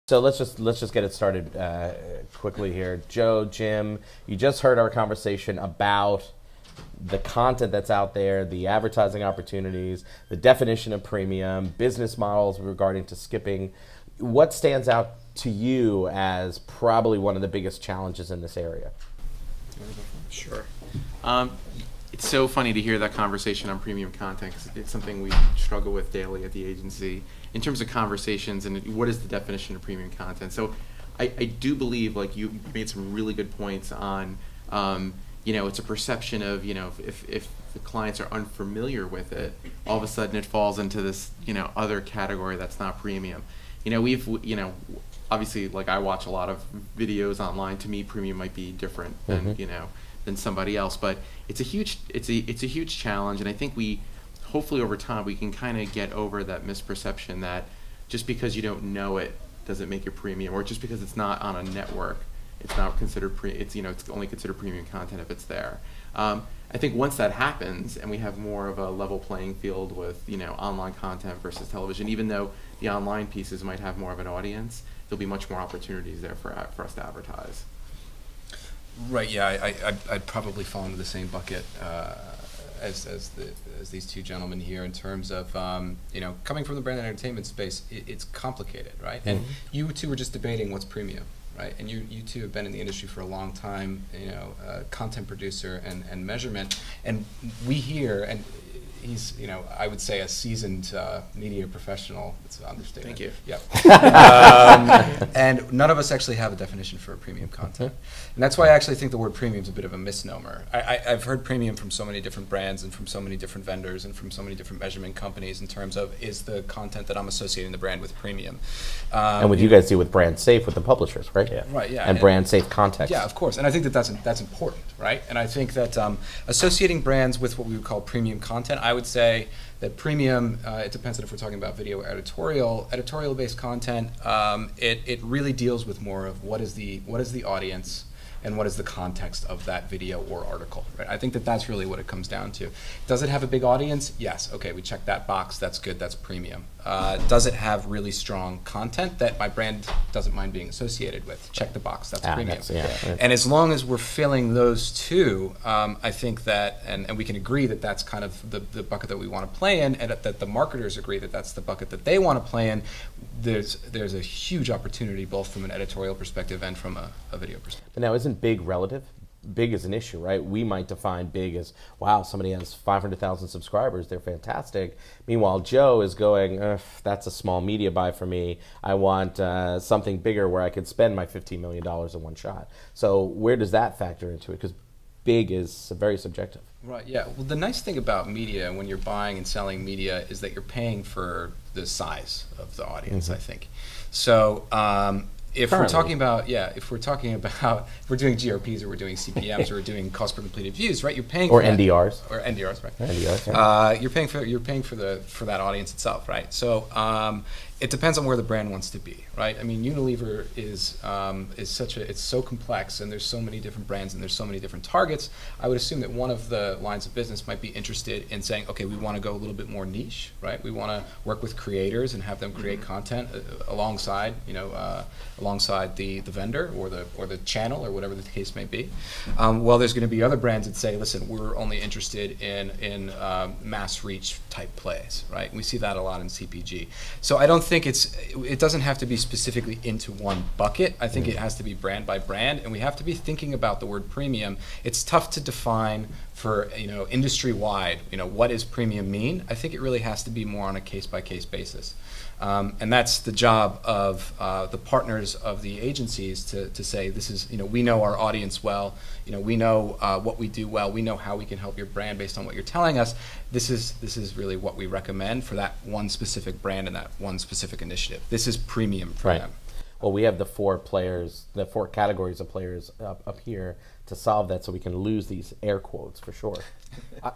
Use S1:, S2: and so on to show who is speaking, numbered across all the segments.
S1: So let's just get it started quickly here. Joe, Jim, you just heard our conversation about the content that's out there, the advertising opportunities, the definition of premium, business models regarding to skipping. What stands out to you as probably one of the biggest challenges in this area?
S2: Sure. It's so funny to hear that conversation on premium content because it's something we struggle with daily at the agency in terms of conversations and what is the definition of premium content. So I do believe, like, you made some really good points on, it's a perception of, if the clients are unfamiliar with it, all of a sudden it falls into this, other category that's not premium. Obviously, like, I watch a lot of videos online. To me, premium might be different than, than somebody else, but it's a huge challenge, and I think hopefully over time we can kind of get over that misperception that just because you don't know it doesn't make it premium, or just because it's not on a network it's not considered it's only considered premium content if it's there. I think once that happens and we have more of a level playing field with online content versus television, even though the online pieces might have more of an audience, there'll be much more opportunities there for us to advertise.
S3: Right. Yeah. I'd probably fall into the same bucket as these two gentlemen here in terms of coming from the brand and entertainment space. It's complicated, right? Mm-hmm. And you two were just debating what's premium, right? And you two have been in the industry for a long time. Content producer and measurement, and we here and. He's, I would say a seasoned media professional. That's an understatement.
S2: Thank you.
S3: Yep. And none of us actually have a definition for premium content. And that's why I actually think the word premium is a bit of a misnomer. I've heard premium from so many different brands and from so many different vendors and from so many different measurement companies in terms of, is the content that I'm associating the brand with premium?
S1: And what you guys do with brand safe with the publishers, right?
S3: Yeah. Right, yeah.
S1: And brand safe context.
S3: Yeah, of course. And I think that's important, right? And I think that associating brands with what we would call premium content, I would say that premium, it depends on if we're talking about video or editorial-based content, it really deals with more of what is the audience and what is the context of that video or article, right? I think that's really what it comes down to. Does it have a big audience? Yes. Okay, we check that box. That's good. That's premium. Does it have really strong content that my brand doesn't mind being associated with? Check the box. That's premium. And as long as we're filling those two, I think that, and we can agree that that's kind of the bucket that we want to play in, and that the marketers agree that that's the bucket that they want to play in, there's a huge opportunity both from an editorial perspective and from a video perspective.
S1: But now, isn't big relative? Big is an issue, right? We might define big as, wow, somebody has 500,000 subscribers, they're fantastic. Meanwhile, Joe is going, that's a small media buy for me. I want something bigger where I could spend my $15 million in one shot. So where does that factor into it? Because big is very subjective.
S3: Right, yeah. Well, the nice thing about media when you're buying and selling media is that you're paying for the size of the audience, I think. So if we're talking about, if we're doing GRPs or we're doing CPMs or we're doing cost per completed views, right? You're paying for
S1: NDRs.
S3: Or NDRs, right?
S1: NDRs, yeah.
S3: You're paying for that audience itself, right? So it depends on where the brand wants to be, right? I mean, Unilever is it's so complex, and there's so many different brands and there's so many different targets. I would assume that one of the lines of business might be interested in saying, okay, we want to go a little bit more niche, right? We want to work with creators and have them create content alongside, alongside the vendor or the channel or whatever the case may be. Well, there's going to be other brands that say, listen, we're only interested in mass reach type plays, right? We see that a lot in CPG. So I don't think it doesn't have to be specifically into one bucket. I think it has to be brand by brand, and we have to be thinking about the word premium. It's tough to define for industry wide. What does premium mean? I think it really has to be more on a case by case basis. And that's the job of the partners of the agencies to say, this is, we know our audience well, we know what we do well, we know how we can help your brand based on what you're telling us. This is really what we recommend for that one specific brand and that one specific initiative. This is premium for them.
S1: Well, we have the four categories of players up here to solve that, so we can lose these air quotes for sure.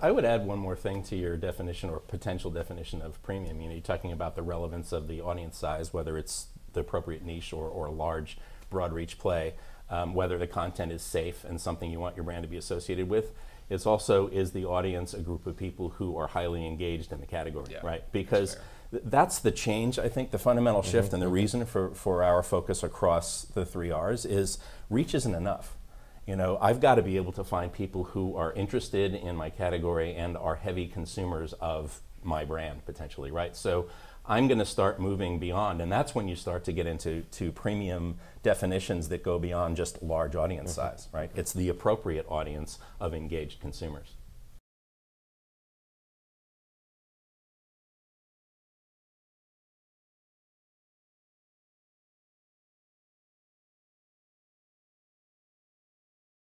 S4: I would add one more thing to your definition or potential definition of premium. You're talking about the relevance of the audience size, whether it's the appropriate niche or a large, broad reach play, whether the content is safe and something you want your brand to be associated with. It's also, is the audience a group of people who are highly engaged in the category, right? Because that's the change. I think the fundamental shift and the reason for our focus across the 3 R's is reach isn't enough. You know, I've got to be able to find people who are interested in my category and are heavy consumers of my brand potentially, right? So I'm going to start moving beyond, and that's when you start to get into premium definitions that go beyond just large audience size, right? It's the appropriate audience of engaged consumers.